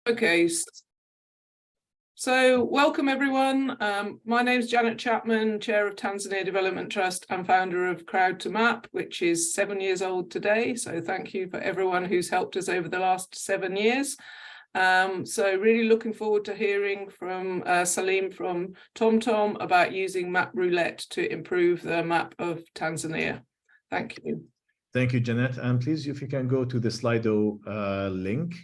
Okay, so welcome everyone. My name is Janet Chapman, Chair of Tanzania Development Trust and founder of Crowd2Map, which is 7 years old today. So thank you for everyone who's helped us over the last 7 years. So really looking forward to hearing from Salim from TomTom about using MapRoulette to improve the map of Tanzania. Thank you. Thank you, Janet. And please, if you can go to the Slido link.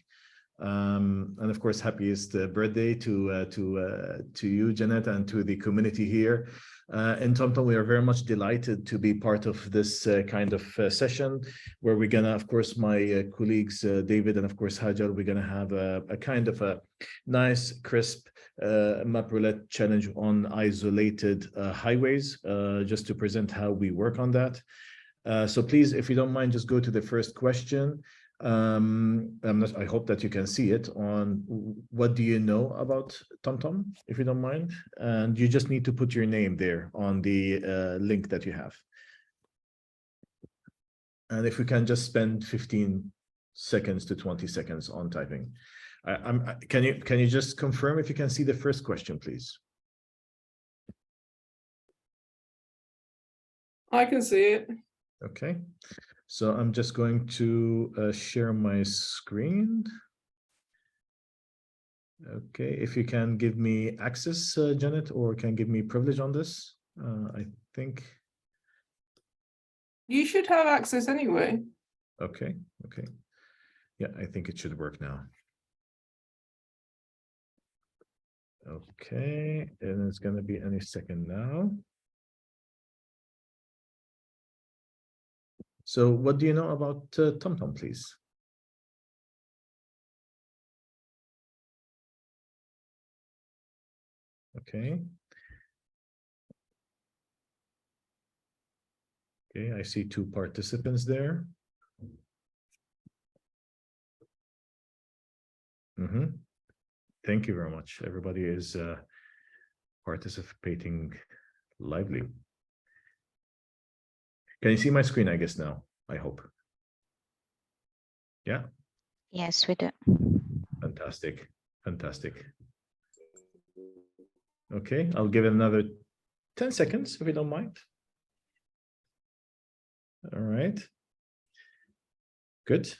And of course, happiest birthday to you, Janet, and to the community here. In TomTom, we are very much delighted to be part of this kind of session where we're gonna, of course, my colleagues, David and of course, Hajar, we're gonna have a kind of a nice, crisp MapRoulette challenge on isolated highways, just to present how we work on that. So please, if you don't mind, just go to the first question. I hope that you can see it on what do you know about TomTom, if you don't mind, and you just need to put your name there on the link that you have. And if we can just spend 15 seconds to 20 seconds on typing. Can you just confirm if you can see the first question, please? I can see it. Okay. So I'm just going to share my screen. Okay, if you can give me access, Janet, or can give me privilege on this, I think. You should have access anyway. Okay, okay. Yeah, I think it should work now. Okay, and it's going to be any second now. So what do you know about TomTom, please? Okay. Okay, I see 2 participants there. Thank you very much. Everybody is participating lively. Can you see my screen, I guess, now? I hope. Yeah? Yes, we do. Fantastic. Fantastic. Okay, I'll give it another 10 seconds, if you don't mind. All right. Good.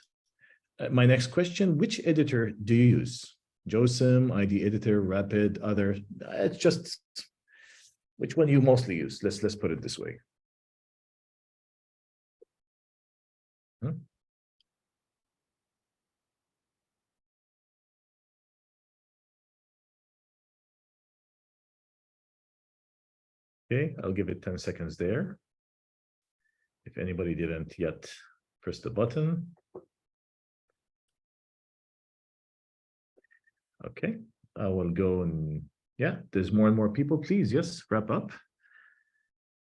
My next question, which editor do you use? JOSM, ID editor, Rapid, other? It's just, which one you mostly use? Let's put it this way. Okay, I'll give it 10 seconds there. If anybody didn't yet press the button. Okay, I will go and yeah, there's more and more people. Please, yes, wrap up.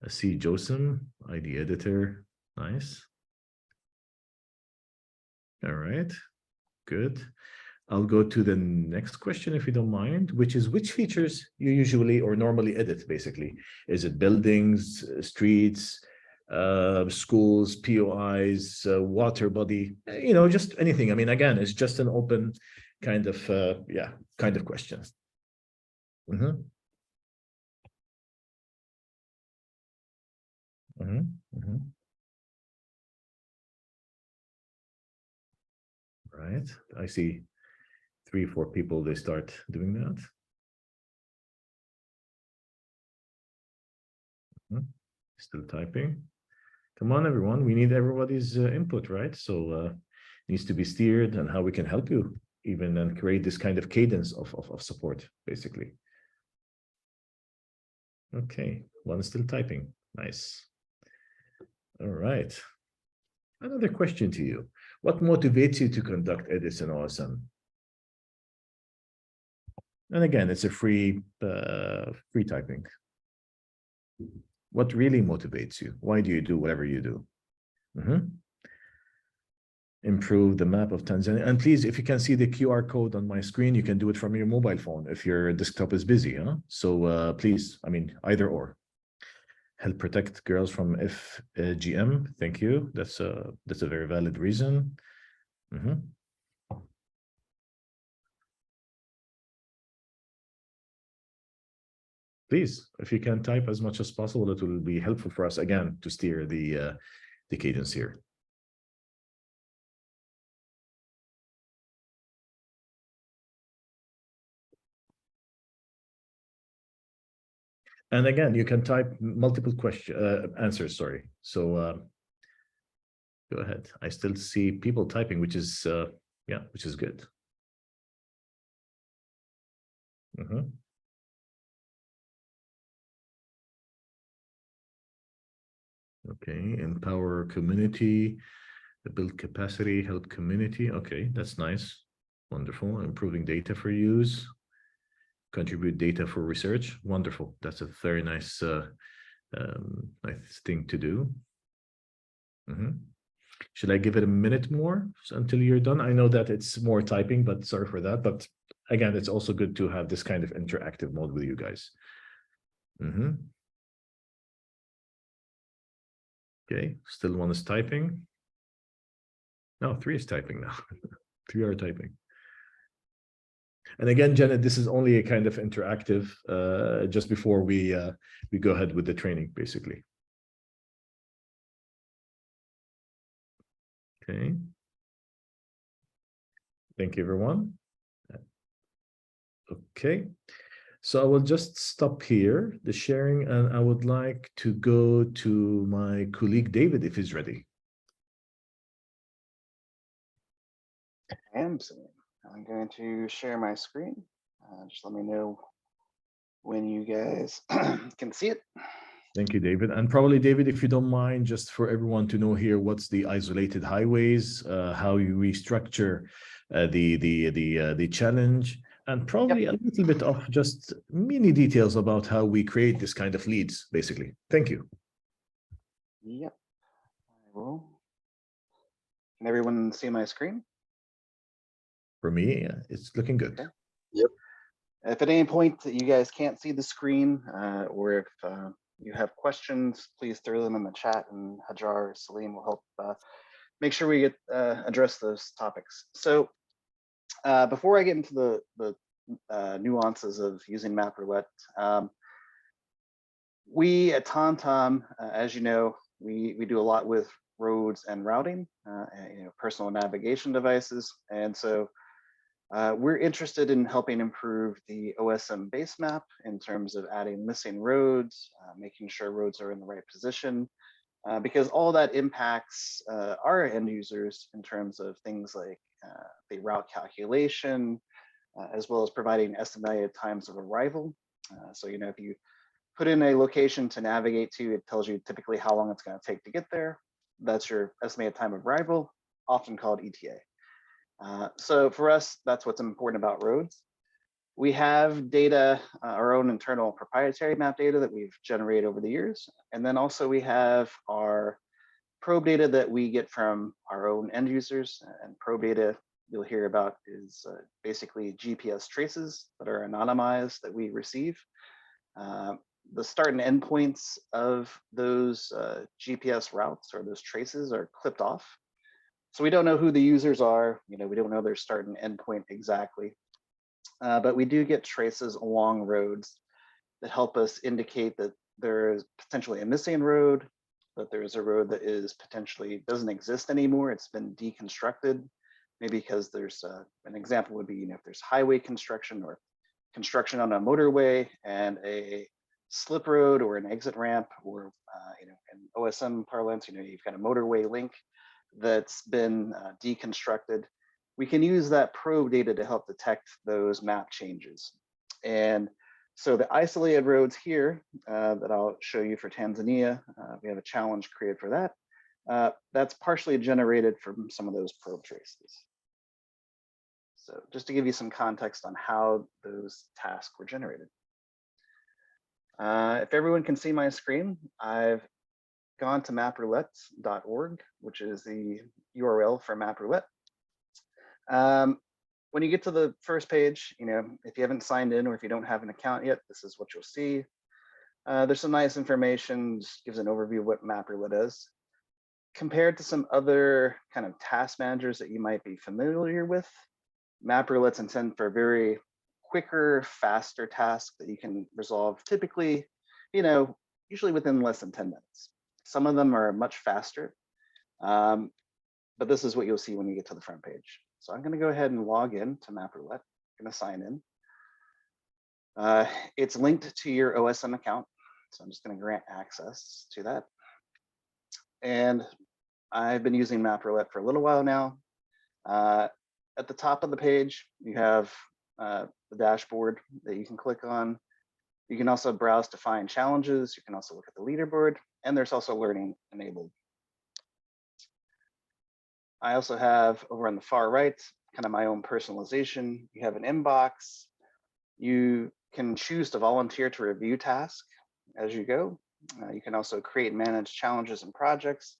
I see JOSM, ID editor, nice. All right, good. I'll go to the next question, if you don't mind, which is which features you usually or normally edit, basically. Is it buildings, streets, schools, POIs, water body, you know, just anything. I mean, again, it's just an open kind of, yeah, kind of question. Right, I see 3 or 4 people, they start doing that. Still typing. Come on, everyone. We need everybody's input, right? So needs to be steered and how we can help you even and create this kind of cadence of support, basically. Okay, one is still typing. Nice. All right. Another question to you. What motivates you to conduct edits in OSM? And again, it's a free typing. What really motivates you? Why do you do whatever you do? Improve the map of Tanzania. And please, if you can see the QR code on my screen, you can do it from your mobile phone if your desktop is busy. So please, I mean, either or. Help protect girls from FGM. Thank you. That's a very valid reason. please, if you can type as much as possible, it will be helpful for us, again, to steer the cadence here. And again, you can type multiple answers, sorry. So go ahead. I still see people typing, which is, yeah, which is good. Okay, empower community, build capacity, help community. Okay, that's nice. Wonderful. Improving data for use. Contribute data for research. Wonderful. That's a very nice, nice thing to do. Should I give it a minute more until you're done? I know that it's more typing, but sorry for that. But again, it's also good to have this kind of interactive mode with you guys. Okay, still one is typing. No, 3 is typing now. 3 are typing. And again, Janet, this is only a kind of interactive just before we go ahead with the training, basically. Okay. Thank you, everyone. Okay. So I will just stop here, the sharing, and I would like to go to my colleague, David, if he's ready. I'm going to share my screen. Just let me know when you guys can see it. Thank you, David. And probably, David, if you don't mind, just for everyone to know here, what's the isolated highways, how you restructure the challenge, and probably a little bit of just mini details about how we create this kind of leads, basically. Thank you. Yep, I will. Can everyone see my screen? For me, it's looking good. Okay. Yep. If at any point that you guys can't see the screen, or if you have questions, please throw them in the chat, and Hajar or Salim will help make sure we get address those topics. So before I get into the nuances of using MapRoulette, we at TomTom, as you know, we do a lot with roads and routing, personal navigation devices, and so we're interested in helping improve the OSM base map in terms of adding missing roads, making sure roads are in the right position, because all that impacts our end users in terms of things like the route calculation, as well as providing estimated times of arrival. So, if you put in a location to navigate to, it tells you typically how long it's going to take to get there. That's your estimated time of arrival, often called ETA. So for us, that's what's important about roads. We have data, our own internal proprietary map data that we've generated over the years. And then also we have our probe data that we get from our own end users. And probe data you'll hear about is basically GPS traces that are anonymized that we receive. The start and end points of those GPS routes or those traces are clipped off. So we don't know who the users are, we don't know their start and end point exactly, but we do get traces along roads that help us indicate that there is potentially a missing road, that there is a road that is potentially doesn't exist anymore, it's been deconstructed, maybe because there's an example would be, if there's highway construction or construction on a motorway and a slip road or an exit ramp, or in OSM parlance, you've got a motorway link that's been deconstructed. We can use that probe data to help detect those map changes. And so the isolated roads here that I'll show you for Tanzania, we have a challenge created for that. That's partially generated from some of those probe traces. So just to give you some context on how those tasks were generated. If everyone can see my screen, I've gone to MapRoulette.org, which is the URL for MapRoulette. When you get to the first page, if you haven't signed in or if you don't have an account yet, this is what you'll see. There's some nice information, just gives an overview of what MapRoulette is. Compared to some other kind of task managers that you might be familiar with, MapRoulette's intended for very quicker, faster task that you can resolve typically, usually within less than 10 minutes. Some of them are much faster, but this is what you'll see when you get to the front page. So I'm going to go ahead and log in to MapRoulette. I'm going to sign in. It's linked to your OSM account, so I'm just going to grant access to that. And I've been using MapRoulette for a little while now. At the top of the page, you have the dashboard that you can click on. You can also browse to find challenges. You can also look at the leaderboard, and there's also learning enabled. I also have over on the far right, kind of my own personalization. You have an inbox. You can choose to volunteer to review tasks as you go. You can also create and manage challenges and projects.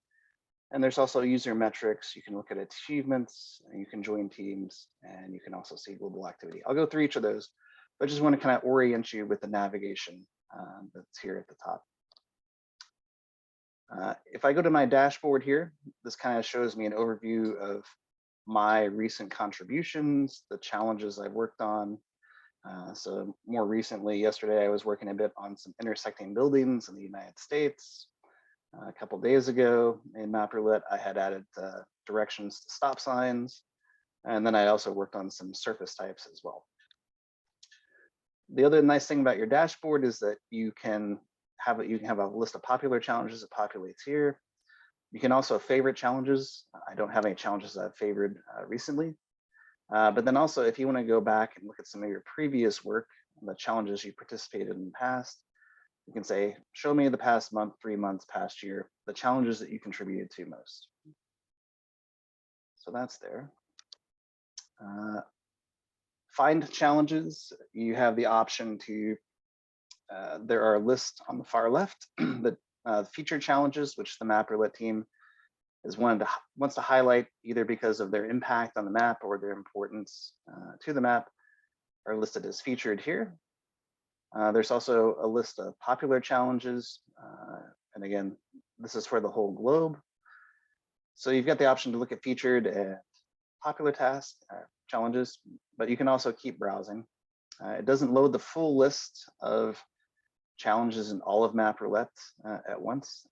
And there's also user metrics. You can look at achievements, and you can join teams, and you can also see global activity. I'll go through each of those, but I just want to kind of orient you with the navigation that's here at the top. If I go to my dashboard here, this kind of shows me an overview of my recent contributions, the challenges I've worked on. So more recently, yesterday, I was working a bit on some intersecting buildings in the United States. A couple days ago in MapRoulette, I had added directions to stop signs. And then I also worked on some surface types as well. The other nice thing about your dashboard is that you can have a list of popular challenges that populates here. You can also favorite challenges. I don't have any challenges I've favored recently. But then also, if you want to go back and look at some of your previous work, the challenges you participated in the past, you can say, show me the past month, 3 months, past year, the challenges that you contributed to most. So that's there. Find challenges. You have the option to, there are lists on the far left, the featured challenges, which the MapRoulette team wants to highlight either because of their impact on the map or their importance to the map, are listed as featured here. There's also a list of popular challenges. And again, this is for the whole globe. So you've got the option to look at featured and popular tasks, challenges, but you can also keep browsing. It doesn't load the full list of challenges in all of MapRoulette at once.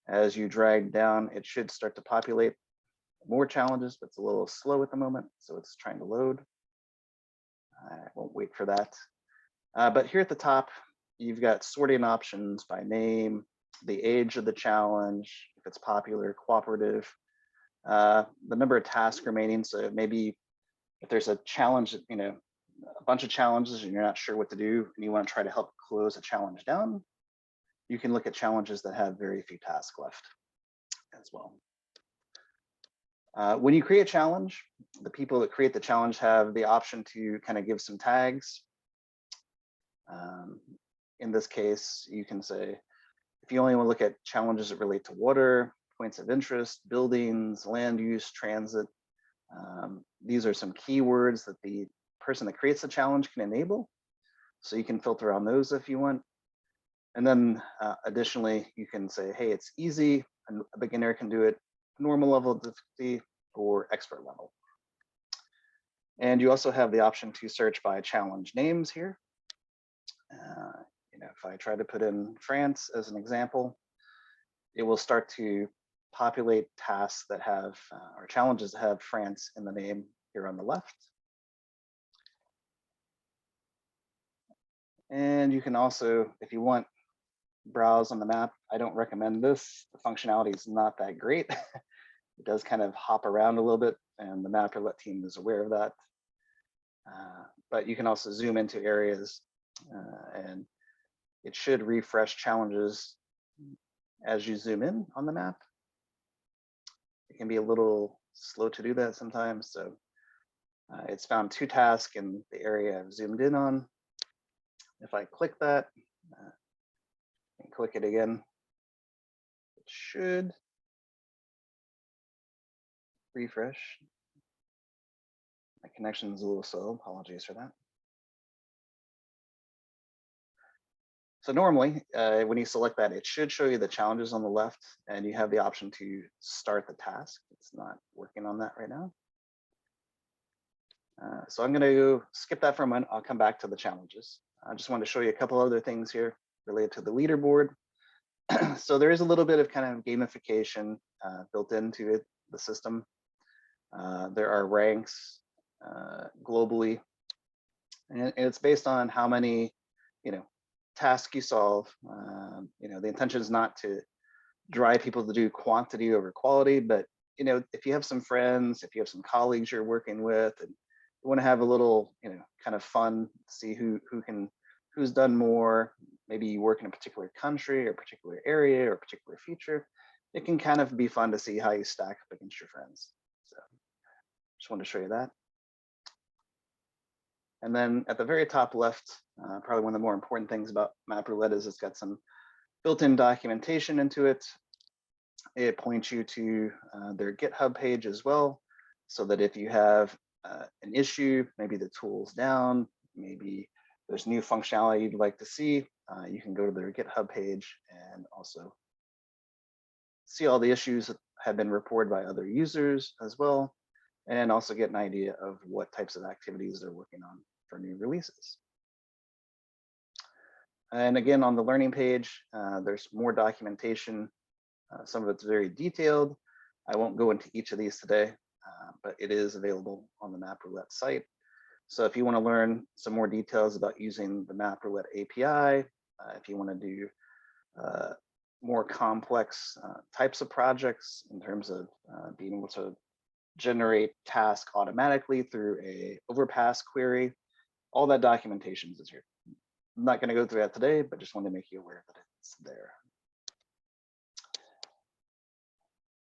As you drag down, it should start to populate more challenges, but it's a little slow at the moment, so it's trying to load. I won't wait for that. But here at the top, you've got sorting options by name, the age of the challenge, if it's popular, cooperative, the number of tasks remaining. So maybe if there's a challenge, a bunch of challenges and you're not sure what to do and you want to try to help close a challenge down, you can look at challenges that have very few tasks left as well. When you create a challenge, the people that create the challenge have the option to kind of give some tags. In this case, you can say, if you only want to look at challenges that relate to water, points of interest, buildings, land use, transit, these are some keywords that the person that creates the challenge can enable. So you can filter on those if you want. And then additionally, you can say, hey, it's easy, and a beginner can do it, normal level of difficulty, or expert level. And you also have the option to search by challenge names here. If I try to put in France as an example, it will start to populate tasks that have, or challenges that have France in the name here on the left. And you can also, if you want, browse on the map. I don't recommend this. The functionality is not that great. It does kind of hop around a little bit, and the MapRoulette team is aware of that. But you can also zoom into areas, and it should refresh challenges as you zoom in on the map. It can be a little slow to do that sometimes. So it's found 2 tasks in the area I've zoomed in on. If I click that and click it again, it should refresh. My connection is a little slow, apologies for that. So normally, when you select that, it should show you the challenges on the left, and you have the option to start the task. It's not working on that right now. So I'm going to skip that for a moment. I'll come back to the challenges. I just wanted to show you a couple other things here related to the leaderboard. So there is a little bit of kind of gamification built into it, the system. There are ranks globally, and it's based on how many, tasks you solve. The intention is not to drive people to do quantity over quality, but if you have some friends, if you have some colleagues you're working with, and you want to have a little, kind of fun, see who's done more. Maybe you work in a particular country or a particular area or a particular feature. It can kind of be fun to see how you stack up against your friends. So just wanted to show you that. And then at the very top left, probably one of the more important things about MapRoulette is it's got some built-in documentation into it. It points you to their GitHub page as well, so that if you have an issue, maybe the tool's down, maybe there's new functionality you'd like to see, you can go to their GitHub page and also see all the issues that have been reported by other users as well, and also get an idea of what types of activities they're working on for new releases. And again, on the learning page, there's more documentation. Some of it's very detailed. I won't go into each of these today, but it is available on the MapRoulette site. So if you want to learn some more details about using the MapRoulette API, if you want to do more complex types of projects in terms of being able to generate tasks automatically through a overpass query, all that documentation is here. I'm not going to go through that today, but just wanted to make you aware that it's there.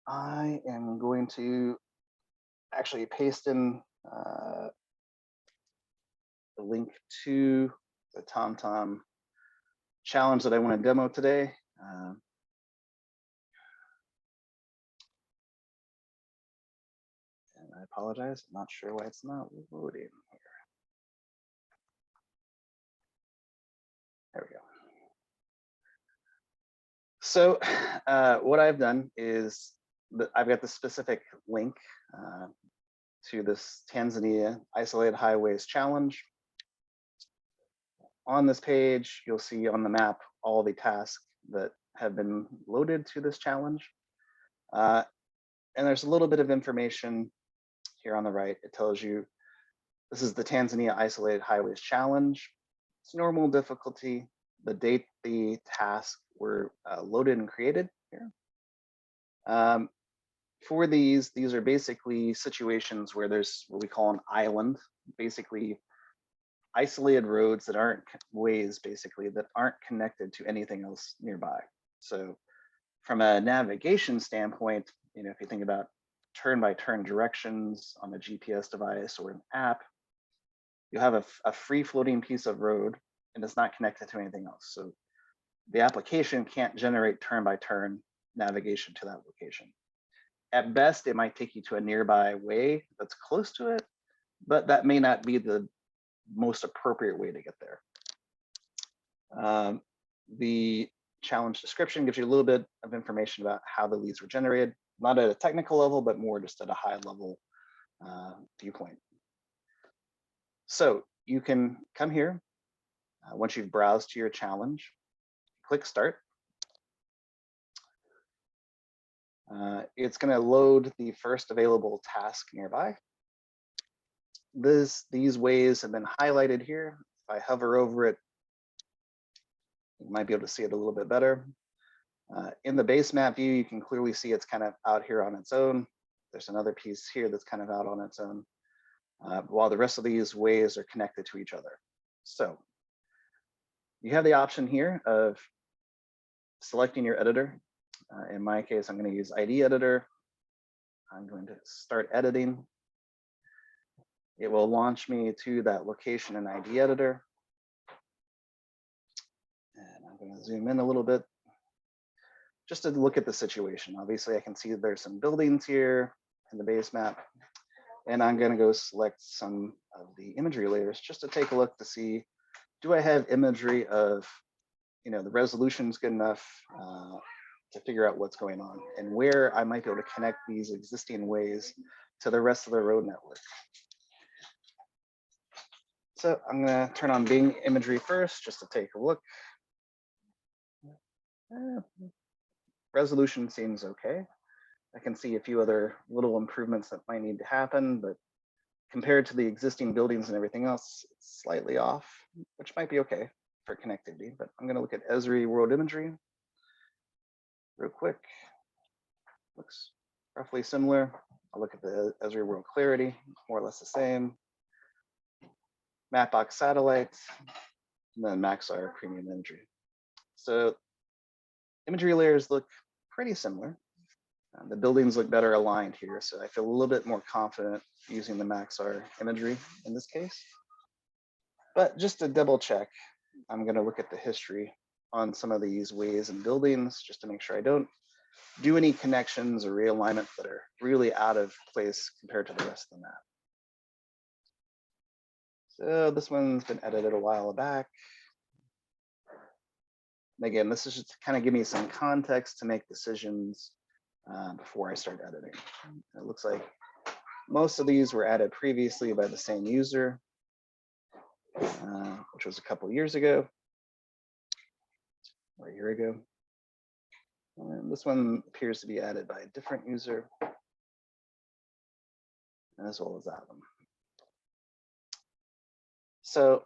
I am going to actually paste in the link to the TomTom challenge that I want to demo today. And I apologize, I'm not sure why it's not loading here. There we go. So what I've done is I've got the specific link to this Tanzania Isolated Highways Challenge. On this page, you'll see on the map all the tasks that have been loaded to this challenge. And there's a little bit of information here on the right. It tells you this is the Tanzania Isolated Highways Challenge. It's normal difficulty, the date the tasks were loaded and created here. For these are basically situations where there's what we call an island, basically isolated roads that aren't ways, basically, that aren't connected to anything else nearby. So from a navigation standpoint, if you think about turn-by-turn directions on a GPS device or an app, you have a free-floating piece of road and it's not connected to anything else. So the application can't generate turn-by-turn navigation to that location. At best, it might take you to a nearby way that's close to it, but that may not be the most appropriate way to get there. The challenge description gives you a little bit of information about how the leads were generated, not at a technical level, but more just at a high level viewpoint. So you can come here once you've browsed to your challenge, click start. It's going to load the first available task nearby. These ways have been highlighted here. If I hover over it, you might be able to see it a little bit better. In the base map view, you can clearly see it's kind of out here on its own. There's another piece here that's kind of out on its own, while the rest of these ways are connected to each other. So you have the option here of selecting your editor. In my case, I'm going to use ID editor. I'm going to start editing. It will launch me to that location in ID editor. And I'm going to zoom in a little bit just to look at the situation. Obviously, I can see that there's some buildings here in the base map. And I'm going to go select some of the imagery layers just to take a look to see, do I have imagery of, the resolution's good enough to figure out what's going on and where I might be able to connect these existing ways to the rest of the road network. So I'm going to turn on Bing imagery first, just to take a look. Resolution seems okay. I can see a few other little improvements that might need to happen, but compared to the existing buildings and everything else, it's slightly off, which might be okay for connectivity. But I'm going to look at Esri World Imagery real quick. Looks roughly similar. I'll look at the Esri World Clarity, more or less the same. Mapbox Satellite, and then Maxar Premium Imagery. So imagery layers look pretty similar. The buildings look better aligned here, so I feel a little bit more confident using the Maxar imagery in this case. But just to double check, I'm going to look at the history on some of these ways and buildings just to make sure I don't do any connections or realignment that are really out of place compared to the rest of the map. So this one's been edited a while back. And again, this is just to kind of give me some context to make decisions before I start editing. It looks like most of these were added previously by the same user, which was a couple years ago, or a year ago. And this one appears to be added by a different user, as well as that one. So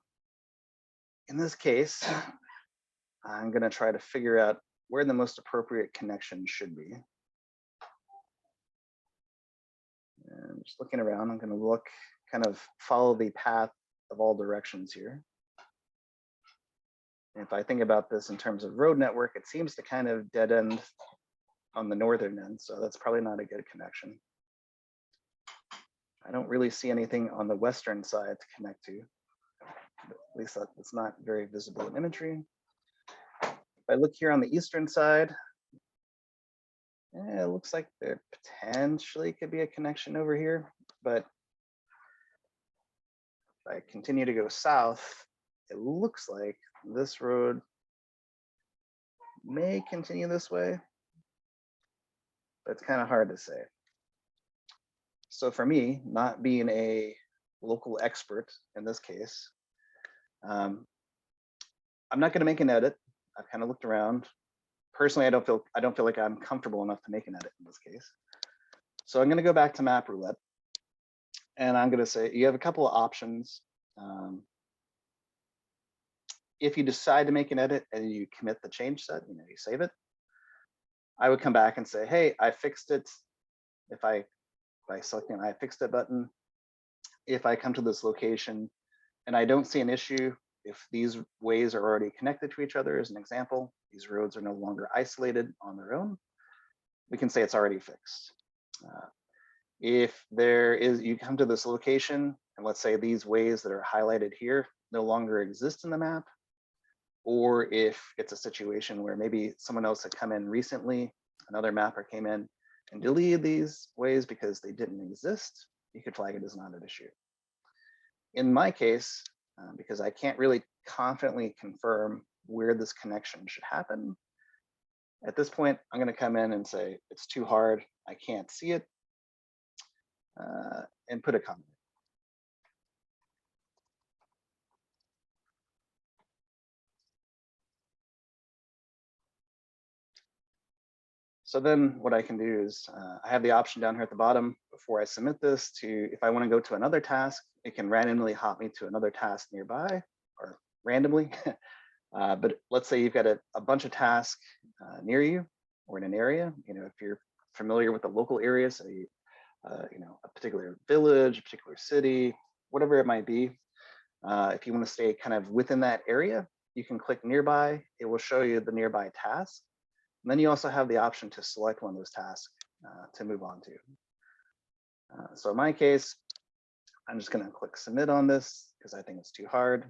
in this case, I'm going to try to figure out where the most appropriate connection should be. And just looking around, I'm going to look, kind of follow the path of all directions here. And if I think about this in terms of road network, it seems to kind of dead end on the northern end, so that's probably not a good connection. I don't really see anything on the western side to connect to. At least that's not very visible in imagery. If I look here on the eastern side, it looks like there potentially could be a connection over here, but if I continue to go south, it looks like this road may continue this way, but it's kind of hard to say. So for me, not being a local expert in this case, I'm not going to make an edit. I've kind of looked around. Personally, I don't feel like I'm comfortable enough to make an edit in this case. So I'm going to go back to MapRoulette, and I'm going to say you have a couple of options. If you decide to make an edit and you commit the change set, you save it, I would come back and say, hey, I fixed it. By selecting I fixed it button, if I come to this location and I don't see an issue, if these ways are already connected to each other, as an example, these roads are no longer isolated on their own, we can say it's already fixed. If you come to this location and let's say these ways that are highlighted here no longer exist in the map, or if it's a situation where maybe someone else had come in recently, another mapper came in and deleted these ways because they didn't exist, you could flag it as not an issue. In my case, because I can't really confidently confirm where this connection should happen, at this point, I'm going to come in and say, it's too hard, I can't see it, and put a comment. So then what I can do is I have the option down here at the bottom before I submit this to, if I want to go to another task, it can randomly hop me to another task nearby, or randomly. But let's say you've got a bunch of tasks near you or in an area. If you're familiar with the local area, so a particular village, a particular city, whatever it might be. If you want to stay kind of within that area, you can click nearby. It will show you the nearby task. And then you also have the option to select one of those tasks to move on to. So in my case, I'm just going to click submit on this because I think it's too hard.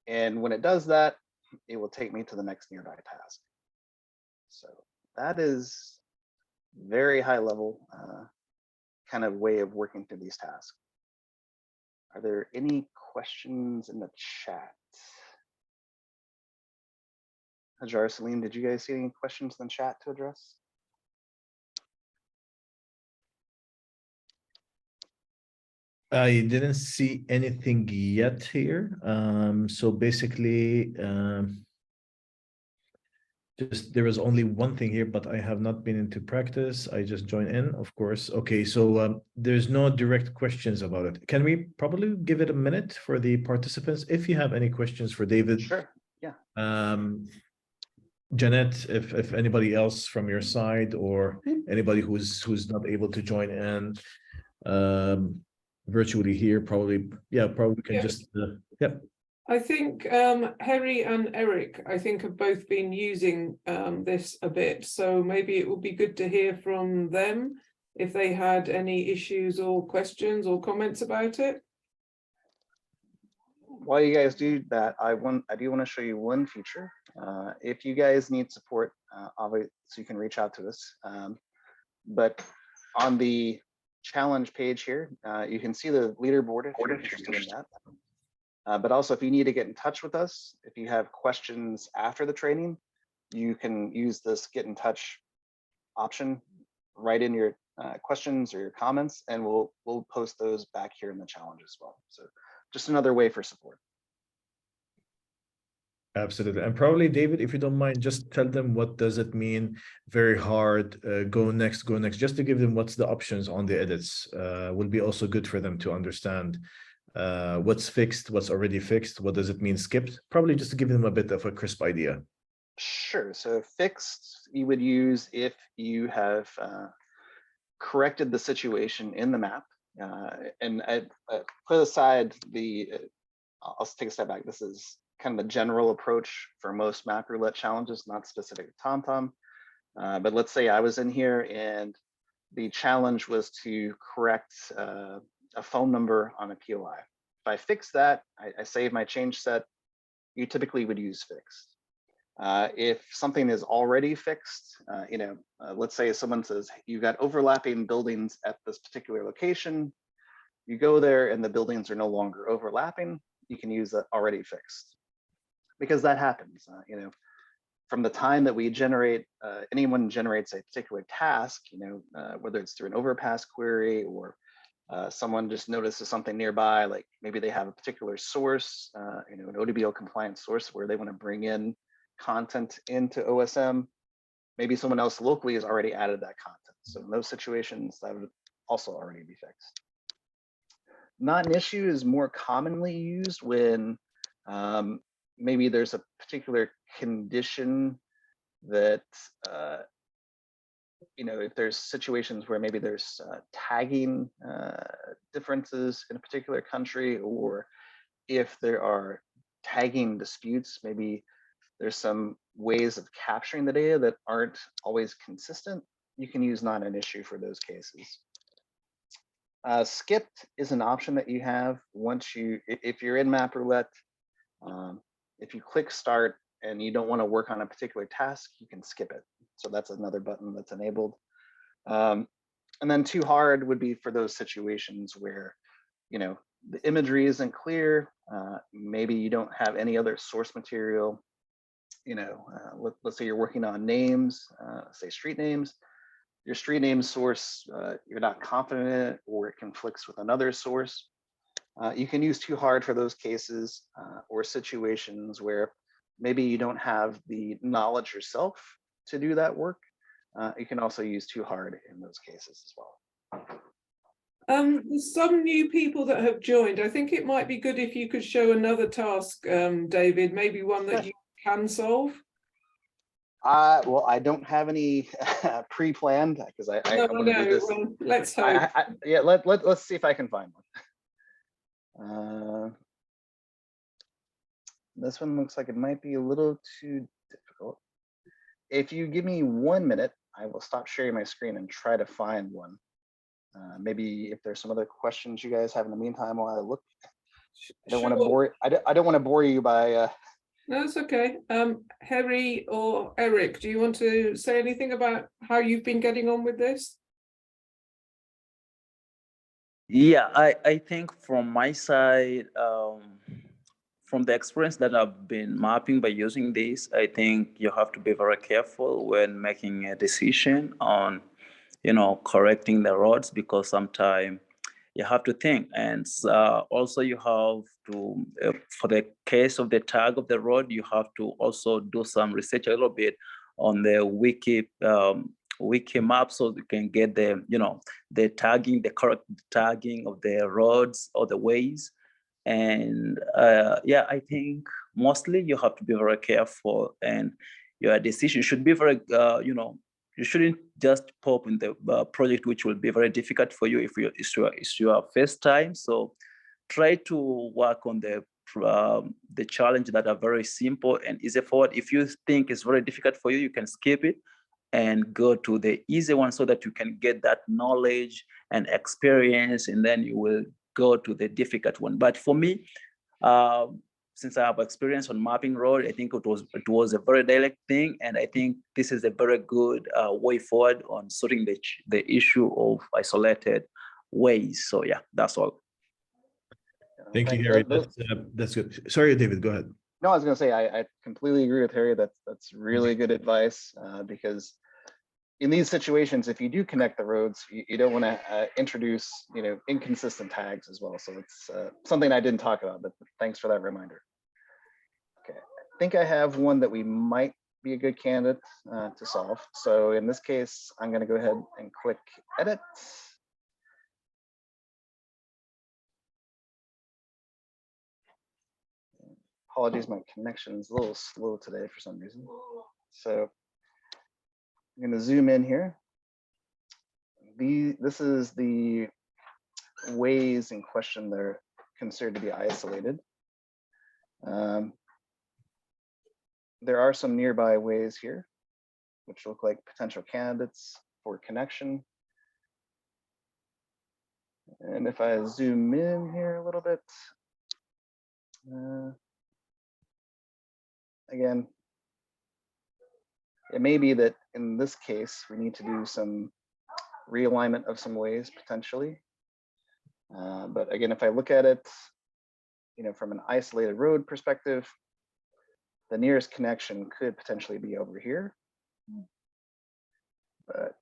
And when it does that, it will take me to the next nearby task. So that is very high level kind of way of working through these tasks. Are there any questions in the chat? Hajar, Salim, did you guys see any questions in the chat to address? I didn't see anything yet here. So basically, just there was only one thing here, but I have not been into practice. I just joined in, of course. Okay, so there's no direct questions about it. Can we probably give it a minute for the participants? If you have any questions for David. Sure, yeah. Jeanette, if anybody else from your side or anybody who's not able to join in virtually here, probably can just I think Harry and Eric, I think, have both been using this a bit, so maybe it would be good to hear from them if they had any issues or questions or comments about it. While you guys do that, I do want to show you one feature. If you guys need support, obviously you can reach out to us. But on the challenge page here, you can see the leaderboard if you're interested in that. But also, if you need to get in touch with us, if you have questions after the training, you can use this get in touch option, write in your questions or your comments, and we'll post those back here in the challenge as well. So just another way for support. Absolutely. And probably, David, if you don't mind, just tell them what does it mean, very hard, go next, just to give them what's the options on the edits. Will be also good for them to understand what's fixed, what's already fixed, what does it mean skipped, probably just to give them a bit of a crisp idea. Sure. So fixed you would use if you have corrected the situation in the map. And I put aside I'll take a step back. This is kind of a general approach for most MapRoulette challenges, not specific to TomTom. But let's say I was in here and the challenge was to correct a phone number on a POI. If I fix that, I save my change set, you typically would use fixed. If something is already fixed, let's say someone says you've got overlapping buildings at this particular location, you go there and the buildings are no longer overlapping, you can use that already fixed. Because that happens, from the time that we generate, anyone generates a particular task, whether it's through an overpass query or someone just notices something nearby, like maybe they have a particular source, an ODBO compliant source where they want to bring in content into OSM. Maybe someone else locally has already added that content. So in those situations, that would also already be fixed. Not an issue is more commonly used when maybe there's a particular condition that, if there's situations where maybe there's tagging differences in a particular country, or if there are tagging disputes, maybe there's some ways of capturing the data that aren't always consistent, you can use not an issue for those cases. Skipped is an option that you have if you're in MapRoulette, if you click start and you don't want to work on a particular task, you can skip it. So that's another button that's enabled. And then too hard would be for those situations where, the imagery isn't clear. Maybe you don't have any other source material. Let's say you're working on names, say street names. Your street name source, you're not confident in it, or it conflicts with another source. You can use too hard for those cases, or situations where maybe you don't have the knowledge yourself to do that work. You can also use too hard in those cases as well. There's some new people that have joined. I think it might be good if you could show another task, David, maybe one that you can solve. Well, I don't have any pre-planned because I want to do this. Well, let's hope. Yeah, let's see if I can find one. This one looks like it might be a little too difficult. If you give me 1 minute, I will stop sharing my screen and try to find one. Maybe if there's some other questions you guys have in the meantime while I look. I don't want to bore. I don't want to bore you by. No, it's okay. Harry or Eric, do you want to say anything about how you've been getting on with this? Yeah, I think from my side, from the experience that I've been mapping by using this, I think you have to be very careful when making a decision on, correcting the roads, because sometimes you have to think. And also you have to, for the case of the tag of the road, you have to also do some research a little bit on the wiki map, so you can get the, the tagging, the correct tagging of the roads or the ways. And yeah, I think mostly you have to be very careful, and your decision should be very, you shouldn't just pop in the project, which will be very difficult for you if it's your first time. So try to work on the challenge that are very simple and easy forward. If you think it's very difficult for you, you can skip it and go to the easy one, so that you can get that knowledge and experience, and then you will go to the difficult one. But for me, since I have experience on mapping road, I think it was a very direct thing, and I think this is a very good way forward on sorting the issue of isolated ways. So yeah, that's all. Thank you, Harry. That's good. Sorry, David, go ahead. No, I was going to say I completely agree with Harry. That's really good advice, because in these situations, if you do connect the roads, you don't want to introduce inconsistent tags as well. So it's something I didn't talk about, but thanks for that reminder. Okay, I think I have one that we might be a good candidate to solve. So in this case, I'm going to go ahead and click edit. Apologies, my connection is a little slow today for some reason. So I'm going to zoom in here. This is the ways in question that are considered to be isolated. There are some nearby ways here, which look like potential candidates for connection. And if I zoom in here a little bit, again, it may be that in this case, we need to do some realignment of some ways potentially. But again, if I look at it, from an isolated road perspective, the nearest connection could potentially be over here. But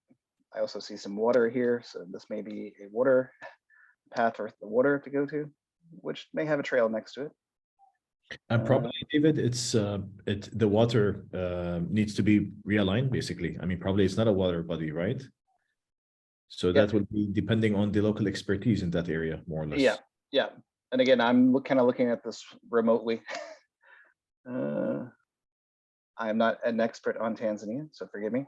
I also see some water here, so this may be a water path for the water to go to, which may have a trail next to it. And probably, David, it's the water needs to be realigned, basically. I mean, probably it's not a water body, right? So that will be depending on the local expertise in that area, more or less. Yeah. And again, I'm kind of looking at this remotely. I'm not an expert on Tanzania, so forgive me.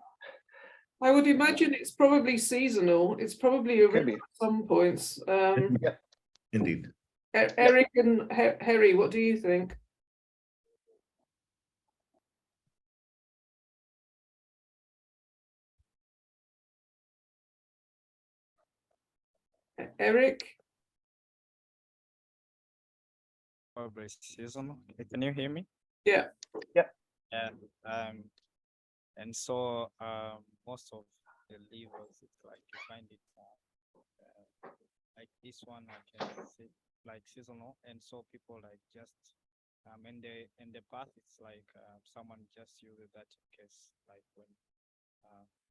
I would imagine it's probably seasonal. It's probably a river at some points. Yeah. Indeed. Eric and Harry, what do you think? Eric? Probably seasonal. Can you hear me? Yeah. Yeah. And so most of the levers, it's like you find it like this one, I can say like seasonal, and so people like just in the path, it's like someone just uses that in case like when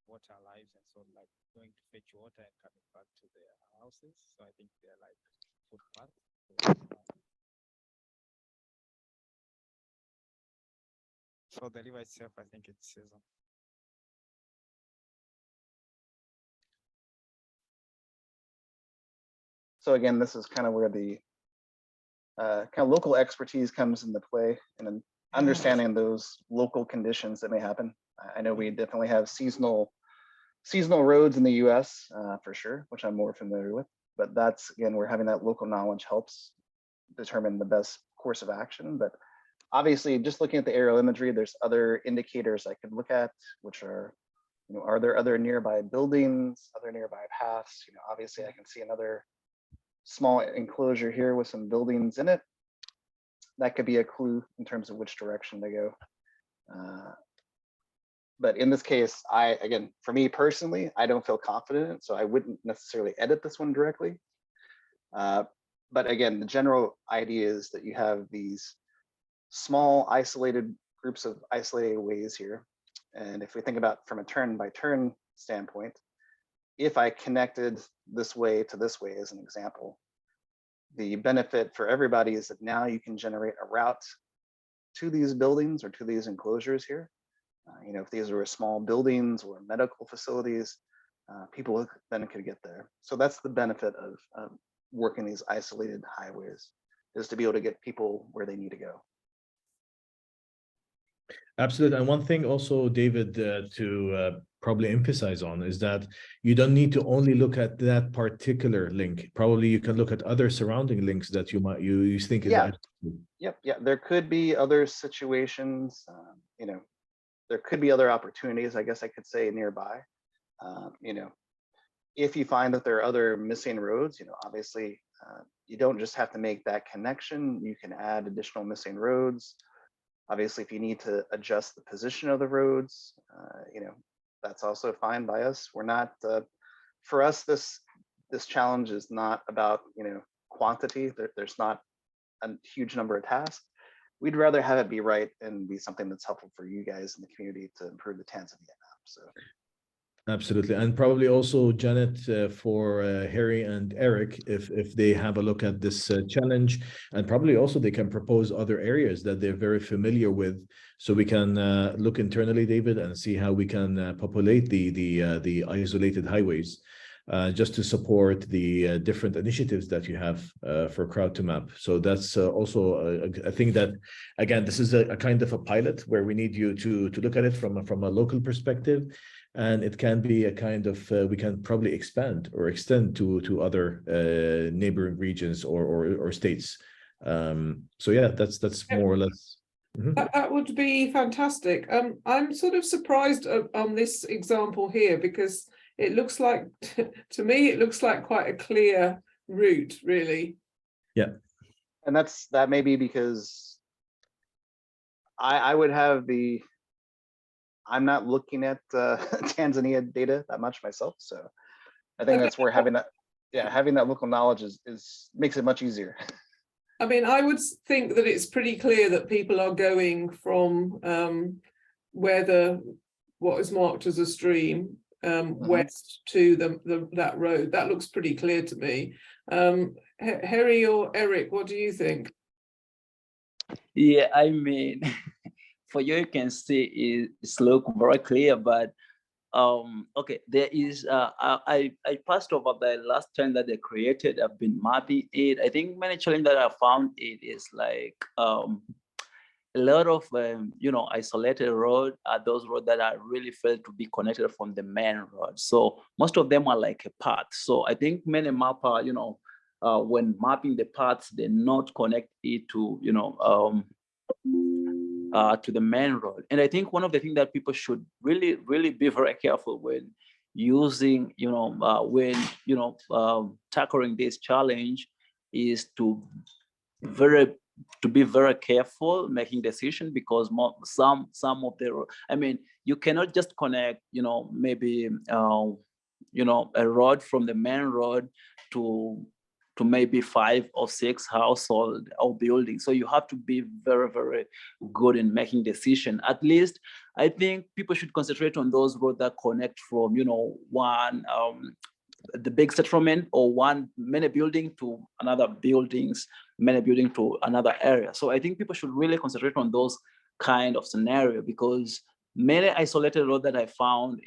water arrives, and so like going to fetch water and coming back to their houses. So I think they're like footpaths. So the river itself, I think it's seasonal. So again, this is kind of where the kind of local expertise comes into play, and then understanding those local conditions that may happen. I know we definitely have seasonal roads in the US for sure, which I'm more familiar with, but that's, again, where having that local knowledge helps determine the best course of action. But obviously, just looking at the aerial imagery, there's other indicators I could look at, which are, are there other nearby buildings, other nearby paths? Obviously I can see another small enclosure here with some buildings in it. That could be a clue in terms of which direction to go. But in this case, again, for me personally, I don't feel confident, so I wouldn't necessarily edit this one directly. But again, the general idea is that you have these small isolated groups of isolated ways here. And if we think about from a turn by turn standpoint, if I connected this way to this way as an example, the benefit for everybody is that now you can generate a route to these buildings or to these enclosures here. You know, if these are small buildings or medical facilities, people then could get there. So that's the benefit of working these isolated highways, is to be able to get people where they need to go. Absolutely. And one thing also, David, to probably emphasize on is that you don't need to only look at that particular link. Probably you can look at other surrounding links that you think is. Yeah. Yeah. There could be other situations, you know, there could be other opportunities, I guess I could say, nearby. You know, if you find that there are other missing roads, you know, obviously you don't just have to make that connection. You can add additional missing roads. Obviously, if you need to adjust the position of the roads, you know, that's also fine by us. We're not, for us, this challenge is not about, you know, quantity. There's not a huge number of tasks. We'd rather have it be right and be something that's helpful for you guys in the community to improve the Tanzania map. So. Absolutely. And probably also, Janet, for Harry and Eric, if they have a look at this challenge, and probably also they can propose other areas that they're very familiar with, so we can look internally, David, and see how we can populate the isolated highways, just to support the different initiatives that you have for Crowd2Map. So that's also I think that, again, this is a kind of a pilot where we need you to look at it from a local perspective. And it can be a kind of, we can probably expand or extend to other neighboring regions or states. So yeah, that's more or less. That would be fantastic. I'm sort of surprised on this example here, because it looks like, to me, it looks like quite a clear route, really. Yeah. And that may be because I would have I'm not looking at Tanzania data that much myself, so I think that's where having that local knowledge makes it much easier. I mean, I would think that it's pretty clear that people are going from where what is marked as a stream west to that road. That looks pretty clear to me. Harry or Eric, what do you think? Yeah, I mean, for you can see it's look very clear, but okay, there is I passed over the last time that they created. I've been mapping it. I think many challenge that I found it is like a lot of you know, isolated road are those roads that are really failed to be connected from the main road. So most of them are like a path. So I think many mapper, you know, when mapping the paths, they not connect it to, you know, to the main road. And I think one of the things that people should really be very careful when using, you know, when, you know, tackling this challenge is to be very careful making decision, because some of the, I mean, you cannot just connect, you know, maybe you know, a road from the main road to maybe 5 or 6 household or buildings. So you have to be very good in making decision. At least I think people should concentrate on those roads that connect from, you know, one the big settlement or many building to another buildings, many building to another area. So I think people should really concentrate on those kind of scenario, because many isolated roads that I found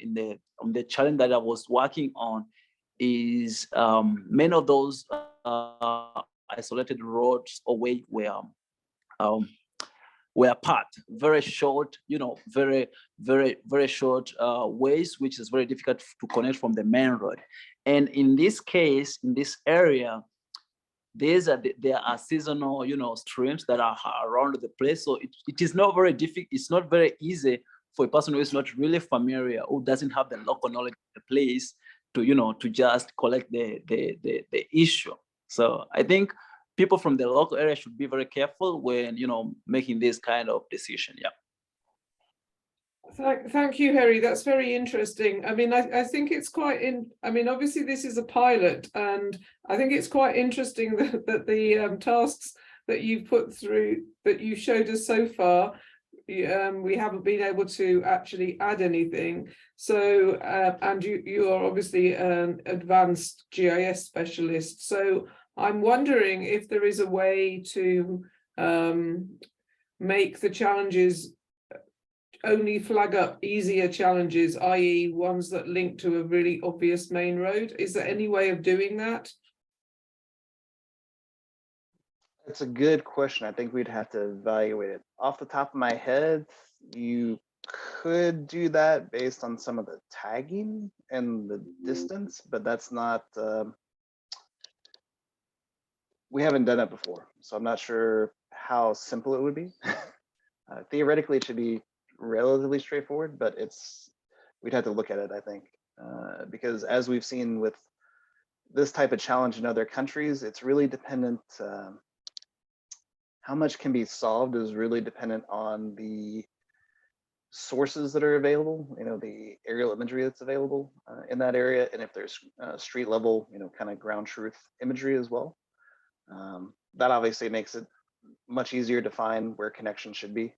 on the challenge that I was working on is many of those isolated roads away were apart, very short, you know, very short ways, which is very difficult to connect from the main road. And in this case, in this area, there are seasonal, you know, streams that are around the place. So it is not very difficult. It's not very easy for a person who is not really familiar, who doesn't have the local knowledge of the place, to, you know, to just collect the issue. So I think people from the local area should be very careful when, you know, making this kind of decision. Yeah. Thank you, Harry. That's very interesting. I mean, I think it's quite I mean, obviously this is a pilot, and I think it's quite interesting that the tasks that you've put through, that you showed us so far, we haven't been able to actually add anything. So, and you are obviously an advanced GIS specialist. So I'm wondering if there is a way to make the challenges only flag up easier challenges, i.e. ones that link to a really obvious main road. Is there any way of doing that? That's a good question. I think we'd have to evaluate it. Off the top of my head, you could do that based on some of the tagging and the distance, but that's not, we haven't done it before, so I'm not sure how simple it would be. Theoretically, it should be relatively straightforward, but we'd have to look at it, I think, because as we've seen with this type of challenge in other countries, it's really dependent. How much can be solved is really dependent on the sources that are available, the aerial imagery that's available in that area, and if there's street level, kind of ground truth imagery as well. That obviously makes it much easier to find where connections should be,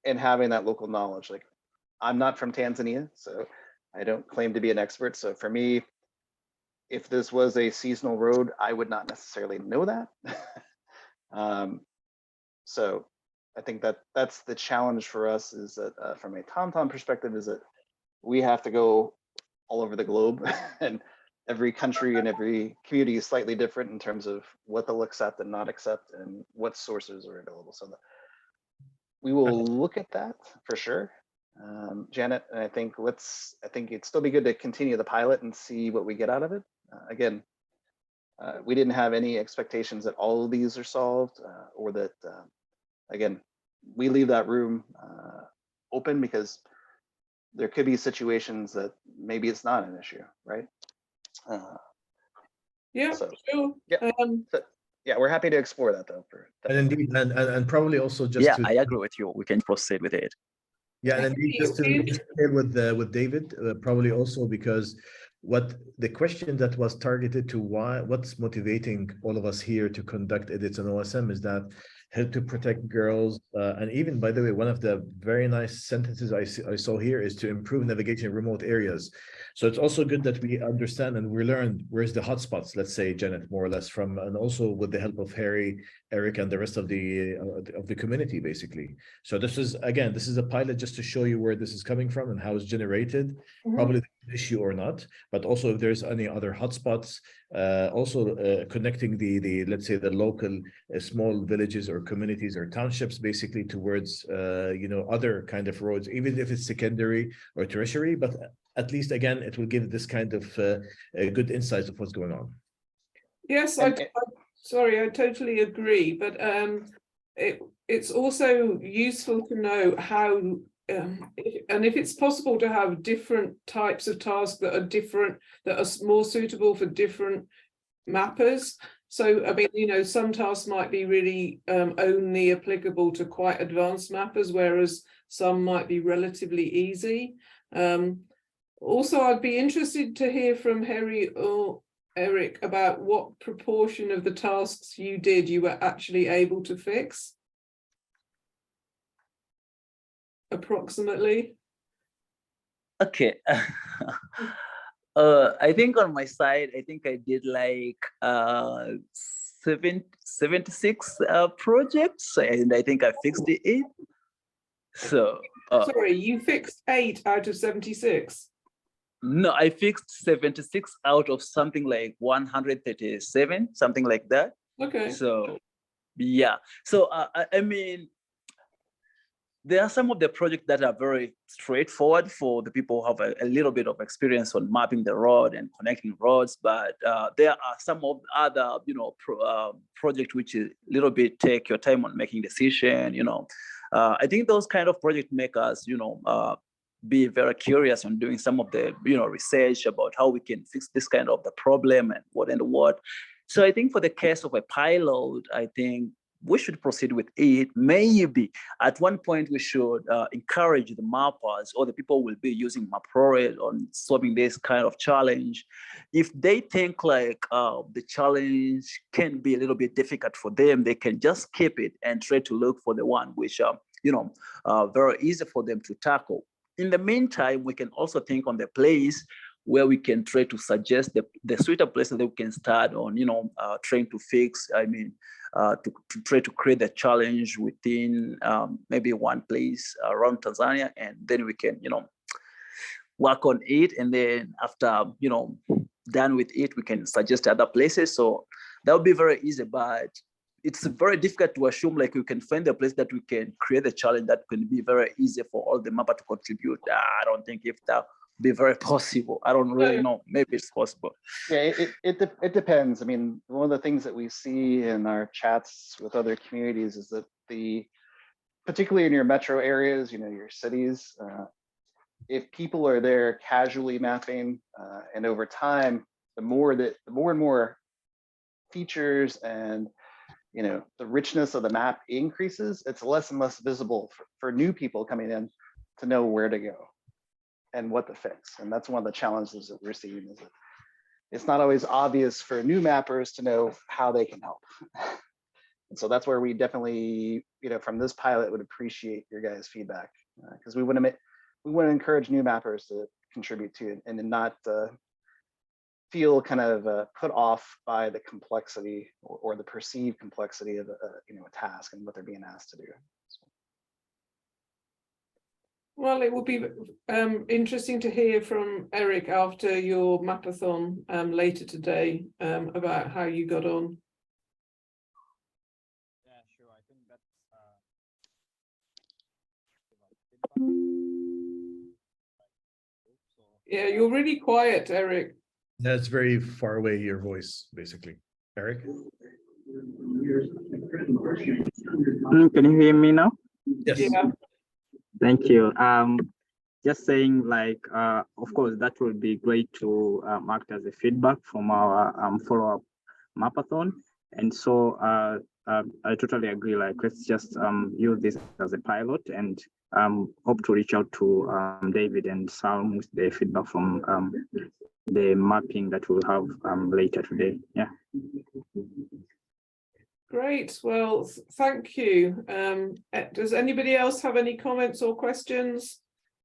and having that local knowledge. Like, I'm not from Tanzania, so I don't claim to be an expert. So for me, if this was a seasonal road, I would not necessarily know that. So I think that's the challenge for us, is that from a TomTom perspective, is that we have to go all over the globe, and every country and every community is slightly different in terms of what they'll accept and not accept, and what sources are available. So we will look at that for sure, Janet. And I think it'd still be good to continue the pilot and see what we get out of it. Again, we didn't have any expectations that all of these are solved, or that, again, we leave that room open, because there could be situations that maybe it's not an issue, right? Yeah, so, sure. Yeah, yeah, we're happy to explore that though. And indeed, and probably also just I agree with you. We can proceed with it. Yeah, and indeed, just to share with David, probably also because what the question that was targeted to what's motivating all of us here to conduct edits on OSM is that help to protect girls, and even, by the way, one of the very nice sentences I saw here is to improve navigation in remote areas. So it's also good that we understand and we learn where's the hotspots, let's say, Janet, more or less, from, and also with the help of Harry, Eric, and the rest of the community, basically. So this is a pilot just to show you where this is coming from and how it's generated, probably the issue or not, but also if there's any other hotspots, also connecting the let's say the local small villages or communities or townships, basically, towards other kind of roads, even if it's secondary or tertiary, but at least, again, it will give this kind of good insights of what's going on. Yes, sorry, I totally agree, but it's also useful to know how, and if it's possible to have different types of tasks that are more suitable for different mappers. So, I mean, some tasks might be really only applicable to quite advanced mappers, whereas some might be relatively easy. Also, I'd be interested to hear from Harry or Eric about what proportion of the tasks you did you were actually able to fix, approximately. Okay. I think on my side, I think I did like 76 projects, and I think I fixed the 8. So sorry, you fixed 8 out of 76? No, I fixed 76 out of something like 137, something like that. Okay. So yeah, so I mean, there are some of the projects that are very straightforward for the people who have a little bit of experience on mapping the road and connecting roads, but there are some of other, projects which is a little bit take your time on making decision. I think those kind of projects make us, be very curious on doing some of the, research about how we can fix this kind of the problem and what. So I think for the case of a pilot, I think we should proceed with it. Maybe at one point we should encourage the mappers or the people who will be using MapRoulette on solving this kind of challenge. If they think like the challenge can be a little bit difficult for them, they can just keep it and try to look for the one which very easy for them to tackle. In the meantime, we can also think on the place where we can try to suggest the suitable places that we can start on, trying to fix, to try to create the challenge within maybe one place around Tanzania, and then we can, work on it. And then after, done with it, we can suggest other places. So that would be very easy, but it's very difficult to assume like we can find a place that we can create a challenge that can be very easy for all the mapper to contribute. I don't think if that would be very possible. I don't really know. Maybe it's possible. Yeah, it depends. I mean, one of the things that we see in our chats with other communities is that particularly in your metro areas, your cities, if people are there casually mapping, and over time, the more and more features and the richness of the map increases, it's less and less visible for new people coming in to know where to go and what to fix. And that's one of the challenges that we're seeing, is that it's not always obvious for new mappers to know how they can help. And so that's where we definitely, from this pilot, would appreciate your guys' feedback, because we want to encourage new mappers to contribute to it and not feel kind of put off by the complexity or the perceived complexity of a task and what they're being asked to do. Well, it will be interesting to hear from Eric after your mapathon later today about how you got on. Yeah, sure. I think that's Yeah, you're really quiet, Eric. That's very far away, your voice, basically. Eric? Can you hear me now? Yes. Yeah. Thank you. Just saying, like, of course, that will be great to act as a feedback from our follow-up mapathon. And so I totally agree. Like, let's just use this as a pilot and hope to reach out to David and Sam with the feedback from the mapping that we'll have later today. Yeah. Great. Well, thank you. Does anybody else have any comments or questions?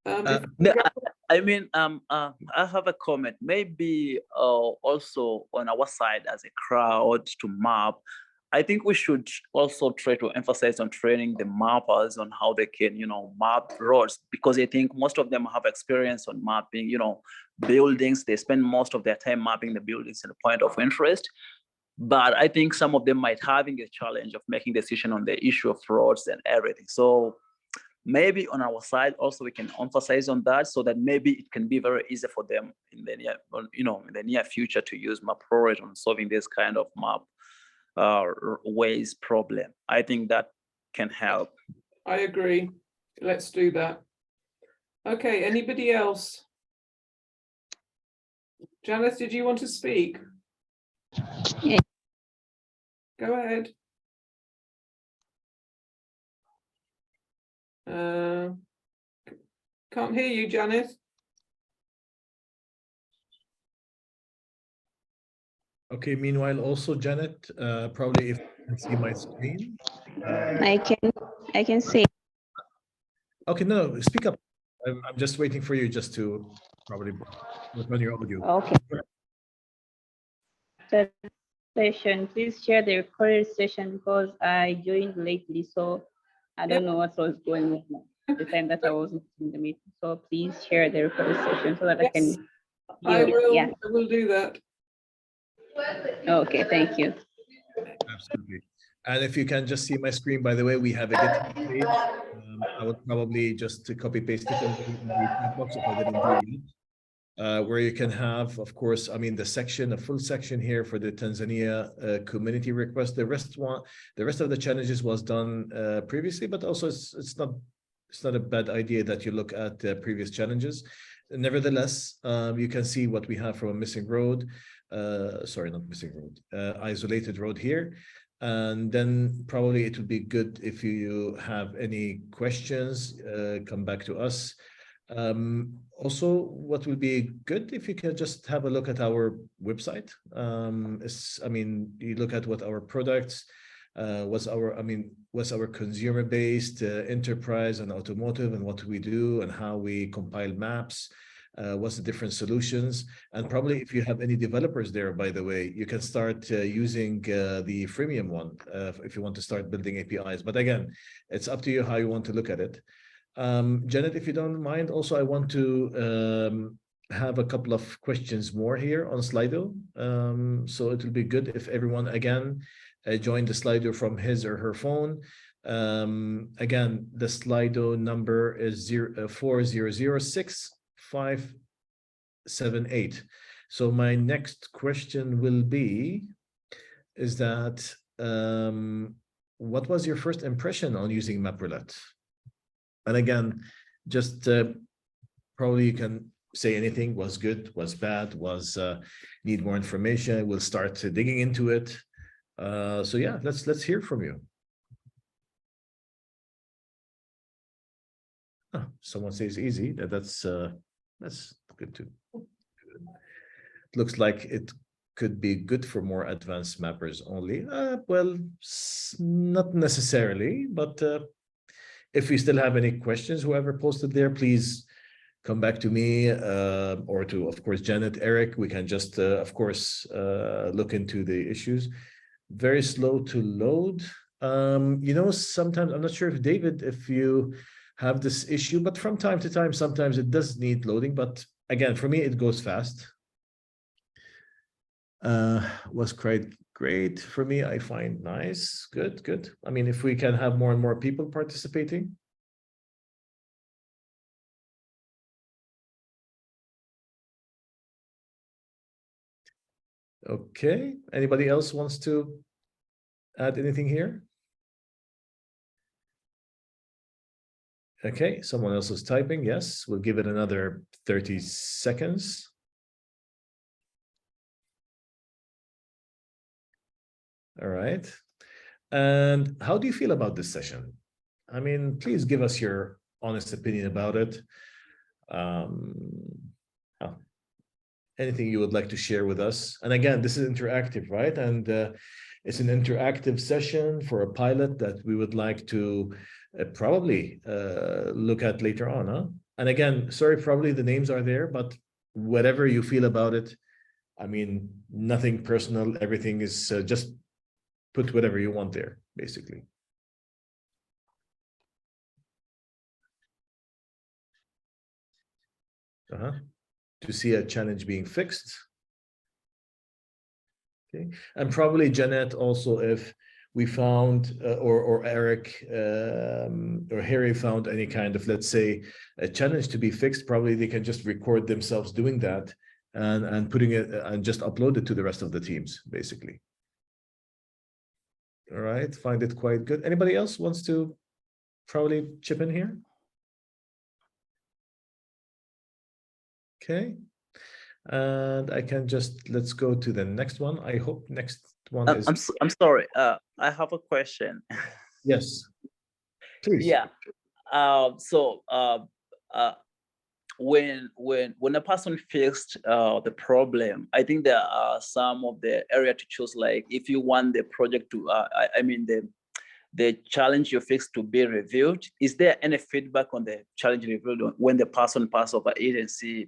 I have a comment. Maybe also on our side as a Crowd2Map, I think we should also try to emphasize on training the mappers on how they can, map roads, because I think most of them have experience on mapping, buildings. They spend most of their time mapping the buildings and the point of interest. But I think some of them might having a challenge of making decision on the issue of roads and everything. So maybe on our side also we can emphasize on that, so that maybe it can be very easy for them in the near future to use MapRoulette on solving this kind of map ways problem. I think that can help. I agree. Let's do that. Okay, anybody else? Janice, did you want to speak? Yeah. Go ahead. Can't hear you, Janice. Okay, meanwhile, also, Janet, probably if you can see my screen. I can see. Okay, no, speak up. I'm just waiting for you just to probably work on your audio. Okay. The session, please share the recorded session, because I joined lately, so I don't know what was going on at the time that I wasn't in the meeting. So please share the recorded session so that I can hear I will do that. Okay, thank you. Absolutely. And if you can just see my screen, by the way, we have a GitHub page. I would probably just copy paste it in the chat box if I didn't do it. Where you can have, of course, the full section here for the Tanzania community request. The rest of the challenges was done previously, but also it's not a bad idea that you look at the previous challenges. Nevertheless, you can see what we have from a missing road. Sorry, not missing road, isolated road here. And then probably it would be good if you have any questions, come back to us. Also, what would be good if you can just have a look at our website. I mean, you look at what our products, what's our consumer-based, enterprise and automotive, and what we do and how we compile maps. What's the different solutions, and probably if you have any developers there, by the way, you can start using the freemium one if you want to start building APIs. But again, it's up to you how you want to look at it. Janet, if you don't mind, also I want to have a couple of questions more here on Slido. So it will be good if everyone again joined the Slido from his or her phone. Again, the Slido number is 4006-578. So my next question will be, is that what was your first impression on using MapRoulette? And again, just probably you can say anything, was good, was bad, was need more information. We'll start digging into it. So yeah, let's hear from you. Oh, someone says easy. That's good too. Looks like it could be good for more advanced mappers only. Well, not necessarily, but if we still have any questions, whoever posted there, please come back to me or to, of course, Janet, Eric. We can just, of course, look into the issues. Very slow to load. You know, sometimes, I'm not sure if David, if you have this issue, but from time to time, sometimes it does need loading. But again, for me, it goes fast. Was quite great for me. I find nice, good. I mean, if we can have more and more people participating. Okay, anybody else wants to add anything here? Okay, someone else is typing. Yes, we'll give it another 30 seconds. All right. And how do you feel about this session? I mean, please give us your honest opinion about it. Anything you would like to share with us? And again, this is interactive, right? And it's an interactive session for a pilot that we would like to probably look at later on. Huh? And again, sorry, probably the names are there, but whatever you feel about it, I mean, nothing personal, everything is just put whatever you want there, basically. To see a challenge being fixed. Okay, and probably Janet also, if we found or Eric or Harry found any kind of, let's say, a challenge to be fixed, probably they can just record themselves doing that and putting it and just upload it to the rest of the teams, basically. All right, find it quite good. Anybody else wants to probably chip in here? Okay, and I can just, let's go to the next one. I hope next one is. I'm sorry. I have a question. Yes, please. Yeah. When a person fixed the problem, I think there are some of the area to choose. Like if you want the project to, I mean the challenge you fixed to be reviewed, is there any feedback on the challenge reviewed when the person passed over it and see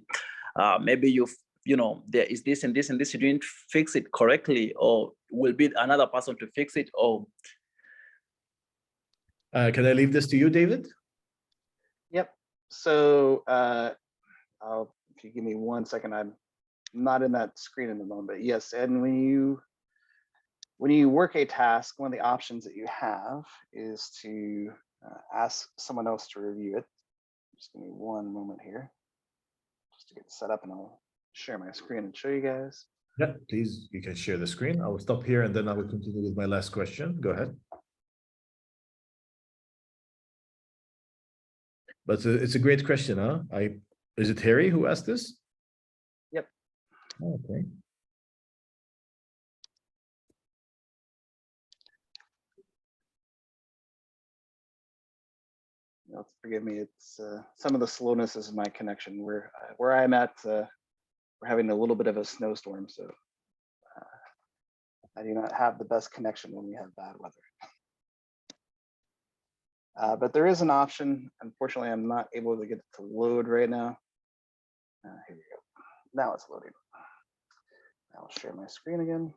maybe you know, there is this and this and this, you didn't fix it correctly, or will be another person to fix it, or? Can I leave this to you, David? Yep. So if you give me 1 second, I'm not in that screen in the moment, but yes. And when you work a task, one of the options that you have is to ask someone else to review it. Just give me 1 moment here, just to get set up, and I'll share my screen and show you guys. Yeah, please, you can share the screen. I will stop here and then I will continue with my last question. Go ahead. But it's a great question, huh? Is it Harry who asked this? Yep. Okay. forgive me. It's some of the slowness is my connection. Where I'm at, we're having a little bit of a snowstorm, so I do not have the best connection when we have bad weather. But there is an option. Unfortunately, I'm not able to get it to load right now. Here we go. Now it's loading. I'll share my screen again.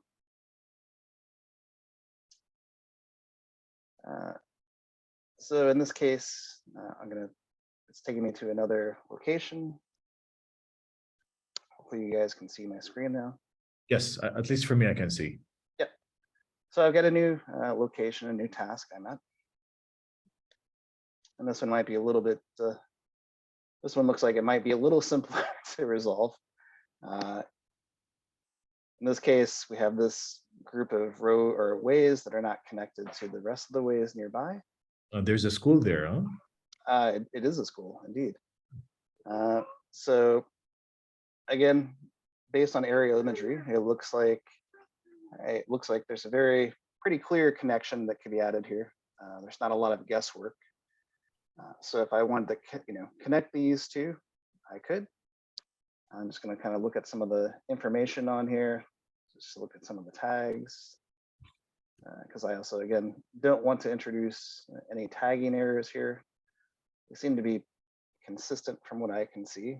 So in this case, it's taking me to another location. Hopefully you guys can see my screen now. Yes, at least for me, I can see. Yep. So I've got a new location, a new task I'm at. And this one might be a little bit, this one looks like it might be a little simpler to resolve. In this case, we have this group of ways that are not connected to the rest of the ways nearby. There's a school there, huh? It is a school, indeed. So again, based on aerial imagery, it looks like there's a pretty clear connection that could be added here. There's not a lot of guesswork. So if I wanted to, connect these two, I could. I'm just going to kind of look at some of the information on here, just look at some of the tags, because I also, again, don't want to introduce any tagging errors here. They seem to be consistent from what I can see.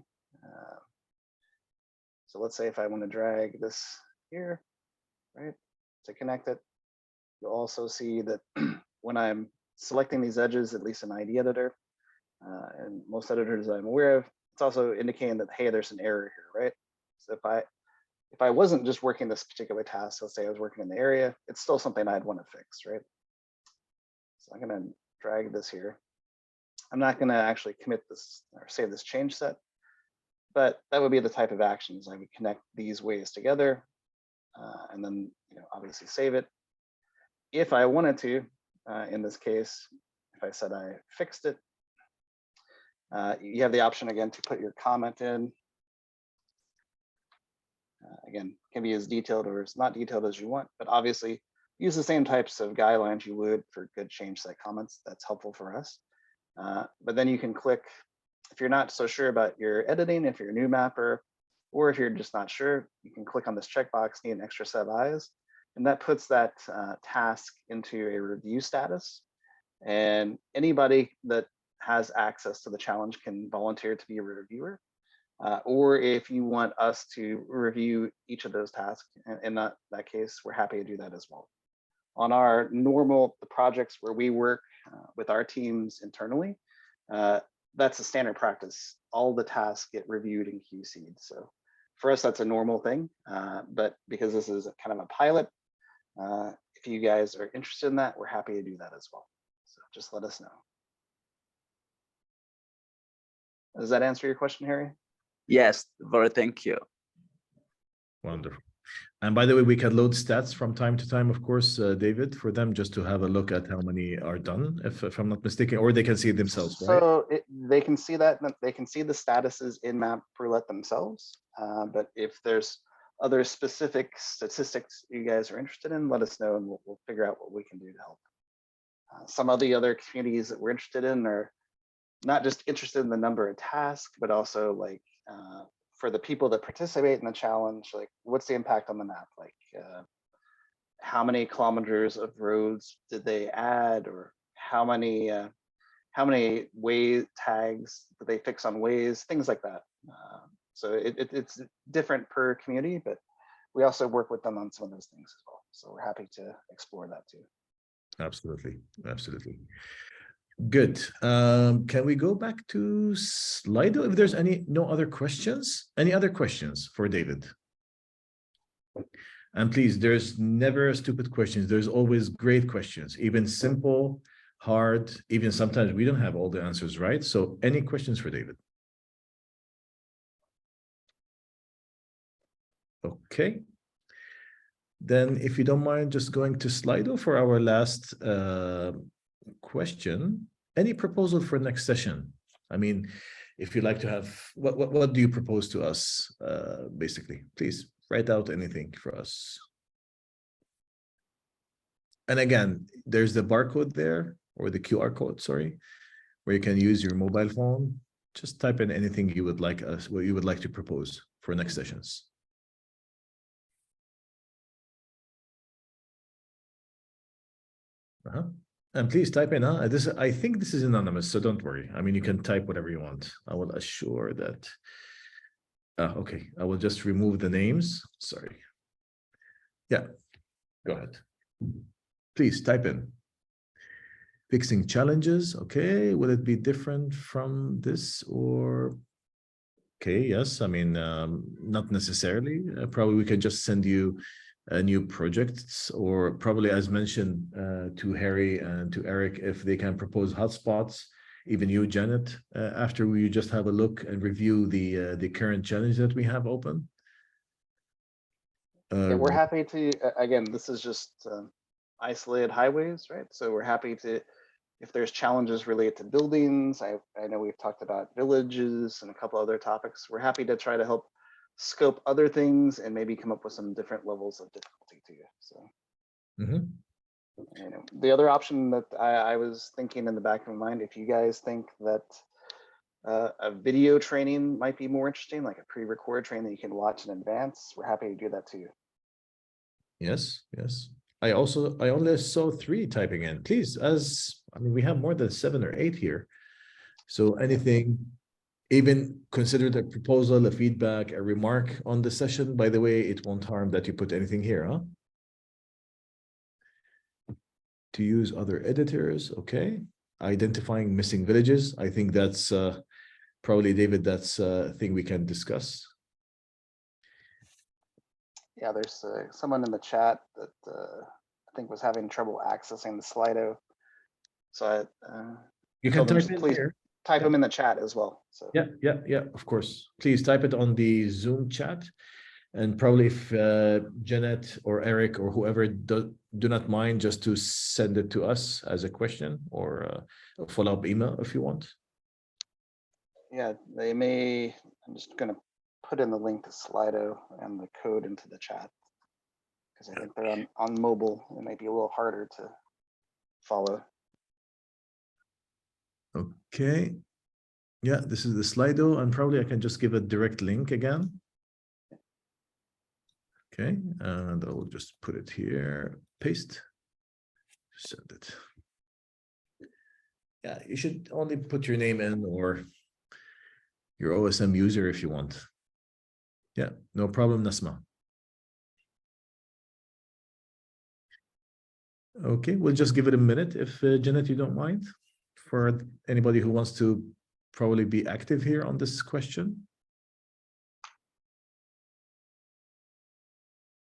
So let's say if I want to drag this here, right, to connect it, you'll also see that when I'm selecting these edges, at least in ID editor, and most editors I'm aware of, it's also indicating that, hey, there's an error here, right? So if I wasn't just working this particular task, let's say I was working in the area, it's still something I'd want to fix, right? So I'm going to drag this here. I'm not going to actually commit this or save this change set, but that would be the type of actions I would connect these ways together, and then obviously save it. If I wanted to, in this case, if I said I fixed it, you have the option again to put your comment in. Again, can be as detailed or as not detailed as you want, but obviously use the same types of guidelines you would for good change set comments. That's helpful for us. But then you can click, if you're not so sure about your editing, if you're a new mapper, or if you're just not sure, you can click on this checkbox, need an extra set of eyes, and that puts that task into a review status. And anybody that has access to the challenge can volunteer to be a reviewer. Or if you want us to review each of those tasks, in that case, we're happy to do that as well. On our the projects where we work with our teams internally, that's a standard practice. All the tasks get reviewed and QC'd. So for us, that's a normal thing. But because this is kind of a pilot, if you guys are interested in that, we're happy to do that as well. So just let us know. Does that answer your question, Harry? Yes, thank you. Wonderful. And by the way, we can load stats from time to time, of course, David, for them just to have a look at how many are done, if I'm not mistaken, or they can see it themselves, right? So they can see that, they can see the statuses in MapRoulette themselves. But if there's other specific statistics you guys are interested in, let us know and we'll figure out what we can do to help. Some of the other communities that we're interested in are not just interested in the number of tasks, but also like for the people that participate in the challenge, like what's the impact on the map? Like how many kilometers of roads did they add, or how many way tags did they fix on ways, things like that. So it's different per community, but we also work with them on some of those things as well. So we're happy to explore that too. Absolutely, absolutely. Good. Can we go back to Slido if there's no other questions? Any other questions for David? And please, there's never stupid questions. There's always great questions, even simple, hard, even sometimes we don't have all the answers, right? So any questions for David? Okay. Then if you don't mind just going to Slido for our last question. Any proposal for next session? I mean, if you'd like to have, what do you propose to us, basically? Please write out anything for us. And again, there's the barcode there, or the QR code, sorry. where you can use your mobile phone. Just type in anything you would like what you would like to propose for next sessions. And please type in, I think this is anonymous, so don't worry. I mean, you can type whatever you want. I will assure that. Okay, I will just remove the names. Sorry. Yeah, go ahead. Please type in. Fixing challenges. Okay, will it be different from this or? Okay, yes. I mean, not necessarily. Probably we can just send you new projects, or probably, as mentioned, to Harry and to Eric, if they can propose hotspots. Even you, Janet, after we just have a look and review the current challenge that we have open. Yeah, we're happy to, again, this is just isolated highways, right? So we're happy to, if there's challenges related to buildings, I know we've talked about villages and a couple other topics. We're happy to try to help scope other things and maybe come up with some different levels of difficulty to you. So, you know, the other option that I was thinking in the back of my mind, if you guys think that a video training might be more interesting, like a pre-recorded training that you can watch in advance, we're happy to do that too. Yes, yes. I only saw 3 typing in. Please, I mean, we have more than 7 or 8 here. So anything, even consider the proposal, a feedback, a remark on the session. By the way, it won't harm that you put anything here, huh? To use other editors, okay. Identifying missing villages. I think that's probably, David, that's a thing we can discuss. Yeah, there's someone in the chat that I think was having trouble accessing the Slido. So you can type in please here. Type them in the chat as well. So yeah, of course. Please type it on the Zoom chat. And probably if Janet or Eric or whoever do not mind, just to send it to us as a question or a follow-up email if you want. Yeah, they may, I'm just going to put in the link to Slido and the code into the chat, because I think they're on mobile. It might be a little harder to follow. Okay. Yeah, this is the Slido, and probably I can just give a direct link again. Okay, and I will just put it here, paste, send it. Yeah, you should only put your name in or your OSM user if you want. Yeah, no problem, Nasma. Okay, we'll just give it a minute if Janet, you don't mind, for anybody who wants to probably be active here on this question.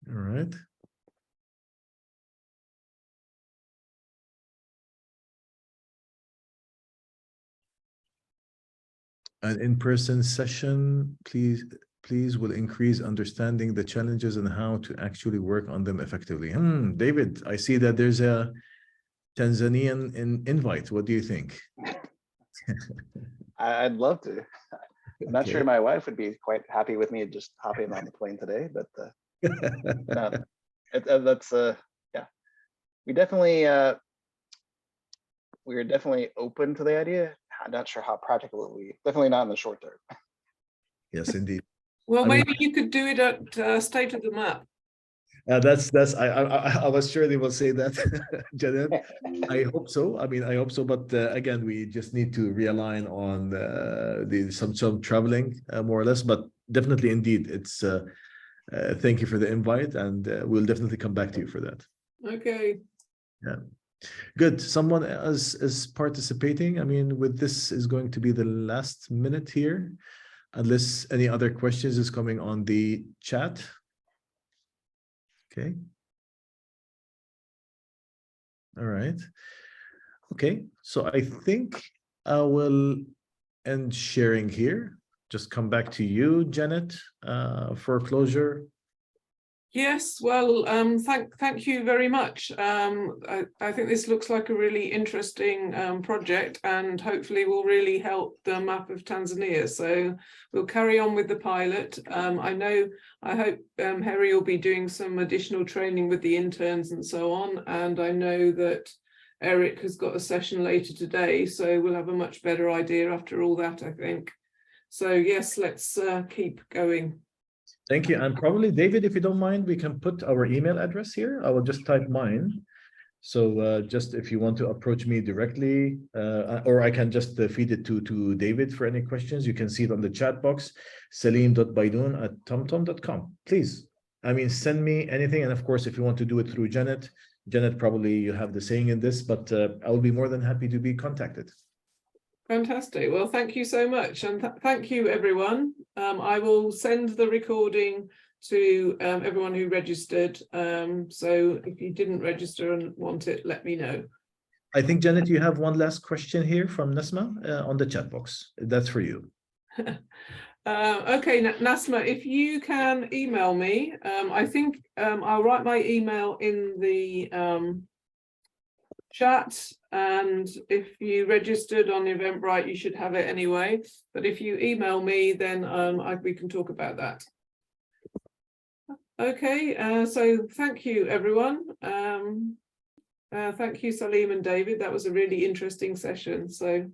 All right. An in-person session, please will increase understanding the challenges and how to actually work on them effectively. David, I see that there's a Tanzanian invite. What do you think? I'd love to. I'm not sure my wife would be quite happy with me just hopping on the plane today, but no, that's yeah. We're definitely open to the idea. I'm not sure how practical it will be. Definitely not in the short term. Yes, indeed. Well, maybe you could do it at State of the Map. I was sure they will say that, Janet. I hope so. I mean, I hope so. But again, we just need to realign on some traveling, more or less. But definitely, indeed, it's. Thank you for the invite, and we'll definitely come back to you for that. Okay. Yeah. Good. Someone else is participating. I mean, with this is going to be the last minute here, unless any other questions is coming on the chat. Okay. All right. Okay. So I think I will end sharing here. Just come back to you, Janet, for closure. Yes, well, thank you very much. I think this looks like a really interesting project, and hopefully will really help the map of Tanzania. So we'll carry on with the pilot. I hope Harry will be doing some additional training with the interns and so on. And I know that Eric has got a session later today, so we'll have a much better idea after all that, I think. So yes, let's keep going. Thank you. And probably, David, if you don't mind, we can put our email address here. I will just type mine. So just if you want to approach me directly, or I can just feed it to David for any questions, you can see it on the chat box, salim.baidoun@tomtom.com. Please, I mean, send me anything. And of course, if you want to do it through Janet, probably you have the saying in this, but I will be more than happy to be contacted. Fantastic. Well, thank you so much. And thank you, everyone. I will send the recording to everyone who registered. So if you didn't register and want it, let me know. I think, Janet, you have one last question here from Nasma on the chat box. That's for you. Okay, Nasma, if you can email me, I think I'll write my email in the chat, and if you registered on Eventbrite, you should have it anyway. But if you email me, then we can talk about that. Okay, so thank you, everyone. Thank you, Salim and David. That was a really interesting session. So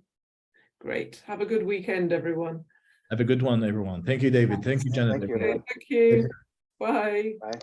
great. Have a good weekend, everyone. Have a good one, everyone. Thank you, David. Thank you, Janet. Thank you, everyone. Thank you. Bye. Bye.